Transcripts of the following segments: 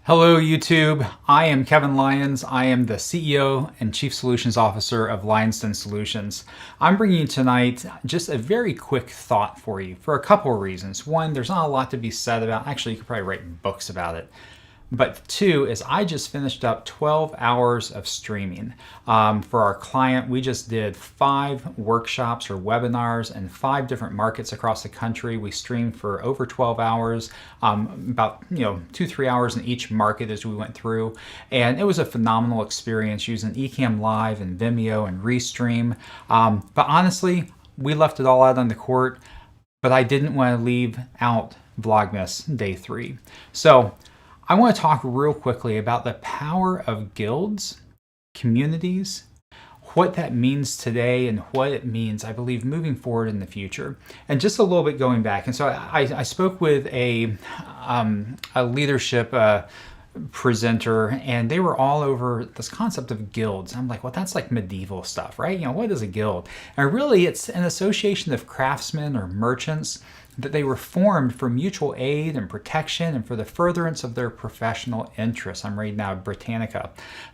Hello, YouTube. I am Kevin Lyons. I am the CEO and Chief Solutions Officer of Lyons Den Solutions. I'm bringing you tonight just a very quick thought for you for a couple of reasons. One, there's not a lot to be said about. Actually, you could probably write books about it. But two is I just finished up 12 hours of streaming. For our client, we just did 5 workshops or webinars in 5 different markets across the country. We streamed for over 12 hours, about 2-3 hours in each market as we went through. And it was a phenomenal experience using Ecamm Live and Vimeo and Restream. But honestly, we left it all out on the court, but I didn't want to leave out Vlogmas Day 3. So I want to talk real quickly about the power of guilds, communities, what that means today, and what it means, I believe, moving forward in the future. And just a little bit going back. And so I spoke with a leadership presenter, and they were all over this concept of guilds. I'm like, well, that's like medieval stuff, right? What is a guild? And really, it's an association of craftsmen or merchants that they were formed for mutual aid and protection and for the furtherance of their professional interests. I'm reading now Britannica.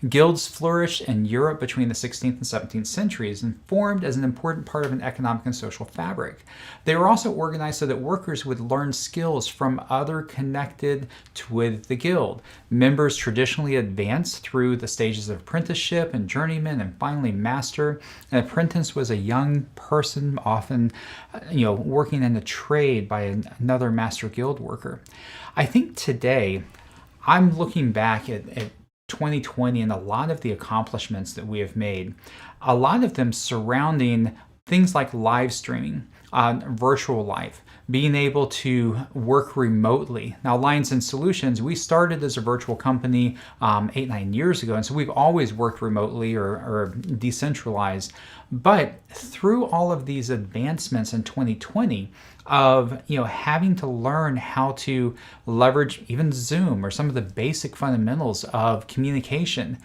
Guilds flourished in Europe between the 16th and 17th centuries and formed as an important part of an economic and social fabric. They were also organized so that workers would learn skills from others connected with the guild. Members traditionally advanced through the stages of apprenticeship and journeyman and finally master. An apprentice was a young person, often working in a trade by another master guild worker. I think today, I'm looking back at 2020 and a lot of the accomplishments that we have made, a lot of them surrounding things like live streaming, virtual life, being able to work remotely. Now, Lyons Den Solutions, we started as a virtual company 8-9 years ago, and so we've always worked remotely or decentralized. But through all of these advancements in 2020 of having to learn how to leverage even Zoom or some of the basic fundamentals of communication,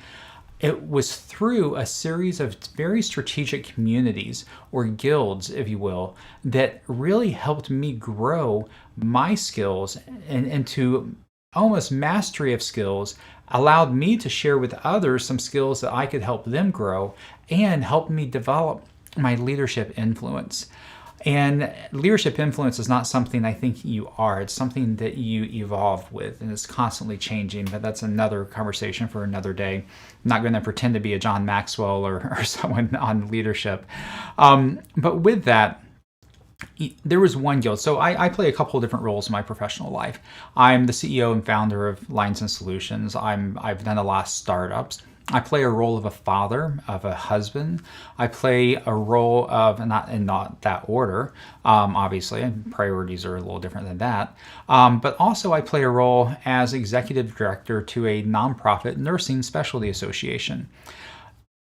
it was through a series of very strategic communities or guilds, if you will, that really helped me grow my skills and into almost mastery of skills, allowed me to share with others some skills that I could help them grow and help me develop my leadership influence. And leadership influence is not something I think you are. It's something that you evolve with, and it's constantly changing, but that's another conversation for another day. I'm not going to pretend to be a John Maxwell or someone on leadership. But with that, there was one guild. So I play a couple of different roles in my professional life. I'm the CEO and founder of Lyons Den Solutions. I've done a lot of startups. I play a role of a father, of a husband. I play a role of, not in not that order, obviously, priorities are a little different than that. But also I play a role as executive director to a nonprofit nursing specialty association.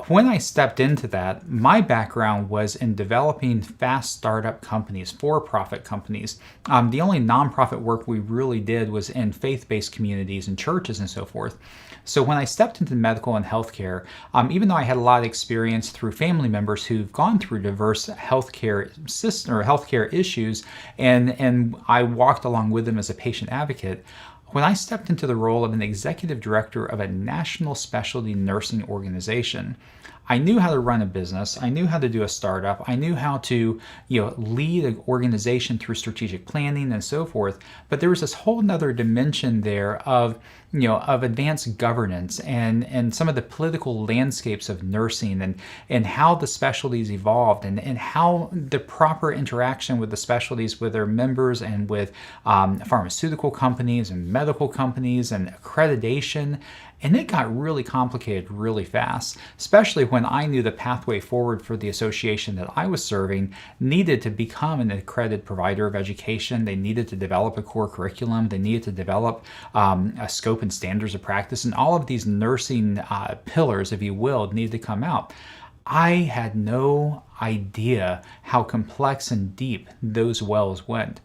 When I stepped into that, my background was in developing fast startup companies, for-profit companies. The only nonprofit work we really did was in faith-based communities and churches and so forth. So when I stepped into medical and healthcare, even though I had a lot of experience through family members who've gone through diverse healthcare system or healthcare issues, and I walked along with them as a patient advocate, when I stepped into the role of an executive director of a national specialty nursing organization, I knew how to run a business. I knew how to do a startup. I knew how to, lead an organization through strategic planning and so forth. But there was this whole nother dimension there of advanced governance and some of the political landscapes of nursing and how the specialties evolved and how the proper interaction with the specialties with their members and with pharmaceutical companies and medical companies and accreditation. And it got really complicated really fast, especially when I knew the pathway forward for the association that I was serving needed to become an accredited provider of education. They needed to develop a core curriculum. They needed to develop a scope and standards of practice. And all of these nursing pillars, if you will, needed to come out. I had no idea how complex and deep those wells went.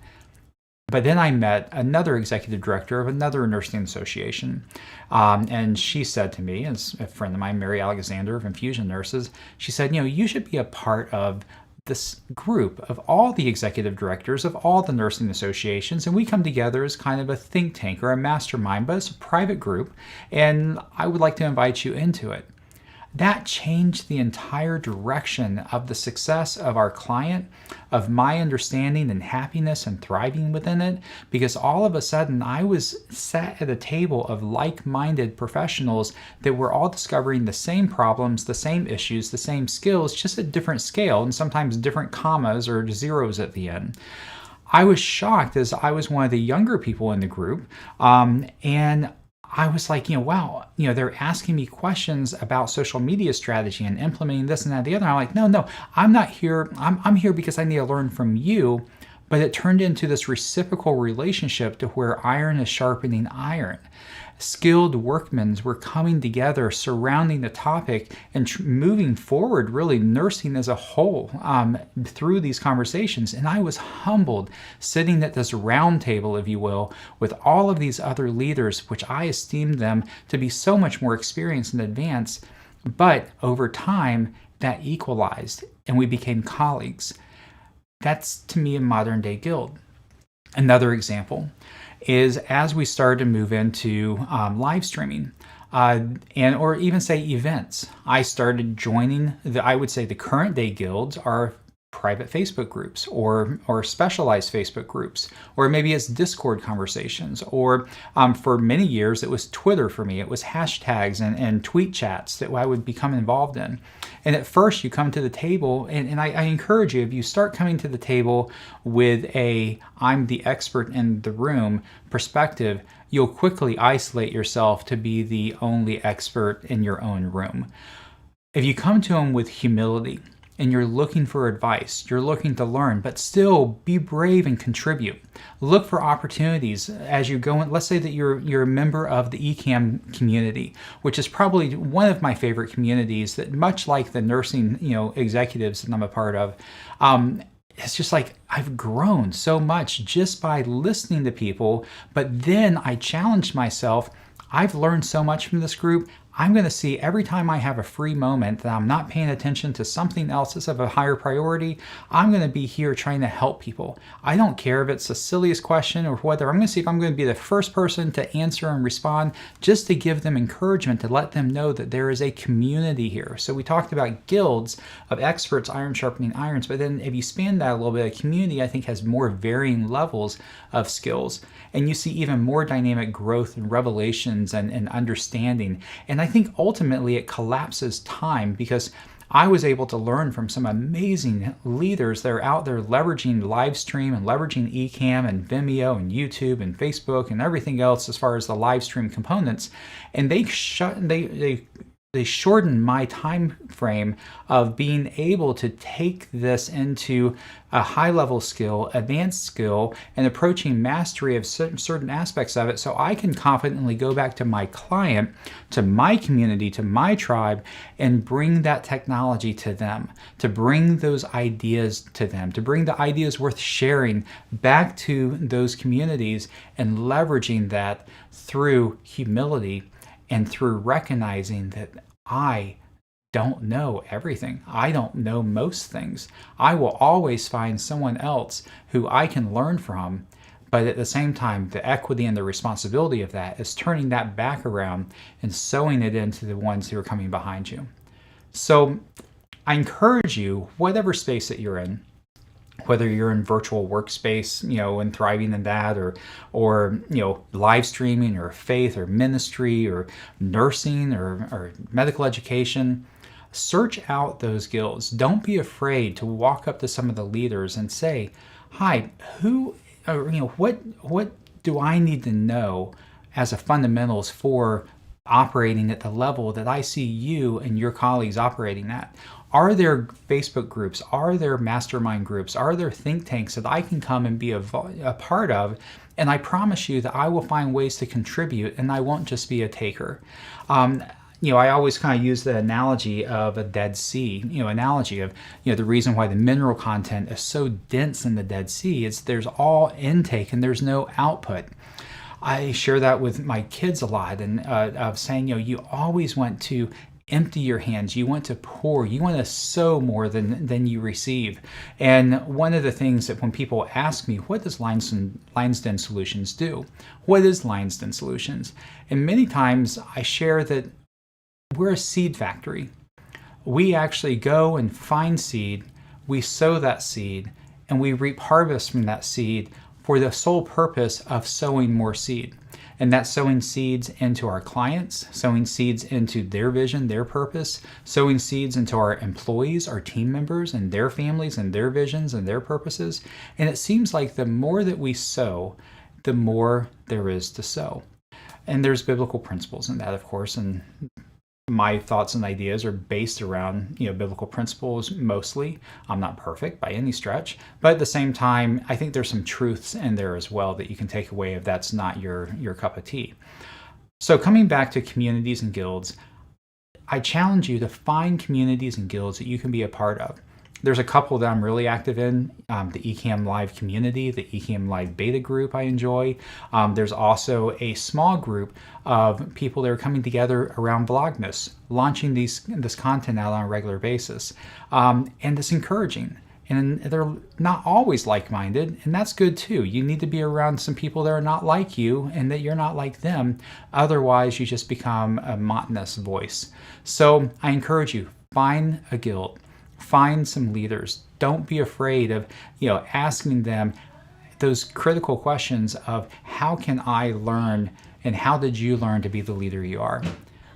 But then I met another executive director of another nursing association. And she said to me, as a friend of mine, Mary Alexander of Infusion Nurses, she said, you should be a part of this group of all the executive directors of all the nursing associations, and we come together as kind of a think tank or a mastermind, but it's a private group, and I would like to invite you into it. That changed the entire direction of the success of our client, of my understanding and happiness and thriving within it, because all of a sudden I was sat at a table of like-minded professionals that were all discovering the same problems, the same issues, the same skills, just at different scale and sometimes different commas or zeros at the end. I was shocked as I was one of the younger people in the group, and I was like, wow, they're asking me questions about social media strategy and implementing this and that, the other. I'm like, no, I'm not here. I'm here because I need to learn from you. But it turned into this reciprocal relationship to where iron is sharpening iron. Skilled workmen were coming together, surrounding the topic and moving forward, really nursing as a whole through these conversations. And I was humbled sitting at this round table, if you will, with all of these other leaders, which I esteemed them to be so much more experienced and advanced. But over time, that equalized and we became colleagues. That's, to me, a modern day guild. Another example is as we started to move into live streaming or even say events, I started joining I would say the current day guilds are private Facebook groups or specialized Facebook groups, or maybe it's Discord conversations, or for many years it was Twitter for me. It was hashtags and tweet chats that I would become involved in. And at first you come to the table, and I encourage you, if you start coming to the table with I'm the expert in the room perspective, you'll quickly isolate yourself to be the only expert in your own room. If you come to them with humility, and you're looking for advice, you're looking to learn, but still be brave and contribute. Look for opportunities as you go in. Let's say that you're a member of the eCam community, which is probably one of my favorite communities, that much like the nursing executives that I'm a part of, it's just like I've grown so much just by listening to people. But then I challenged myself. I've learned so much from this group. I'm going to see every time I have a free moment that I'm not paying attention to something else that's of a higher priority, I'm going to be here trying to help people. I don't care if it's the silliest question or whether. I'm going to see if I'm going to be the first person to answer and respond, just to give them encouragement, to let them know that there is a community here. So we talked about guilds of experts, iron sharpening irons, but then if you span that a little bit, a community I think has more varying levels of skills. And you see even more dynamic growth and revelations and understanding. And I think ultimately it collapses time, because I was able to learn from some amazing leaders that are out there leveraging live stream and leveraging eCam and Vimeo and YouTube and Facebook and everything else as far as the live stream components. And they shortened my time frame of being able to take this into a high-level skill, advanced skill, and approaching mastery of certain aspects of it, so I can confidently go back to my client, to my community, to my tribe, and bring that technology to them, to bring those ideas to them, to bring the ideas worth sharing back to those communities, and leveraging that through humility and through recognizing that I don't know everything. I don't know most things. I will always find someone else who I can learn from, but at the same time, the equity and the responsibility of that is turning that back around and sewing it into the ones who are coming behind you. So I encourage you, whatever space that you're in, whether you're in virtual workspace, and thriving in that, or live streaming, or faith, or ministry, or nursing, or medical education, search out those guilds. Don't be afraid to walk up to some of the leaders and say, "Hi, what do I need to know as a fundamentals for operating at the level that I see you and your colleagues operating at? Are there Facebook groups? Are there mastermind groups? Are there think tanks that I can come and be a part of? And I promise you that I will find ways to contribute, and I won't just be a taker." I always kind of use the analogy of a Dead Sea, analogy of, the reason why the mineral content is so dense in the Dead Sea is there's all intake and there's no output. I share that with my kids a lot, and of saying, you always want to empty your hands. You want to pour. You want to sow more than you receive. And one of the things that when people ask me, what does Lyons Den Solutions do? What is Lyons Den Solutions? And many times I share that we're a seed factory. We actually go and find seed, we sow that seed, and we reap harvest from that seed for the sole purpose of sowing more seed. And that's sowing seeds into our clients, sowing seeds into their vision, their purpose, sowing seeds into our employees, our team members, and their families, and their visions, and their purposes. And it seems like the more that we sow, the more there is to sow. And there's biblical principles in that, of course, and my thoughts and ideas are based around, biblical principles mostly. I'm not perfect by any stretch, but at the same time, I think there's some truths in there as well that you can take away if that's not your cup of tea. So coming back to communities and guilds, I challenge you to find communities and guilds that you can be a part of. There's a couple that I'm really active in, the Ecamm Live community, the Ecamm Live beta group I enjoy. There's also a small group of people that are coming together around Vlogmas, launching this content out on a regular basis. And it's encouraging. And they're not always like-minded, and that's good too. You need to be around some people that are not like you and that you're not like them. Otherwise, you just become a monotonous voice. So I encourage you, find a guild. Find some leaders. Don't be afraid of, asking them those critical questions of how can I learn and how did you learn to be the leader you are?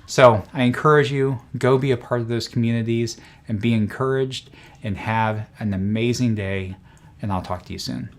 So I encourage you, go be a part of those communities and be encouraged and have an amazing day. And I'll talk to you soon.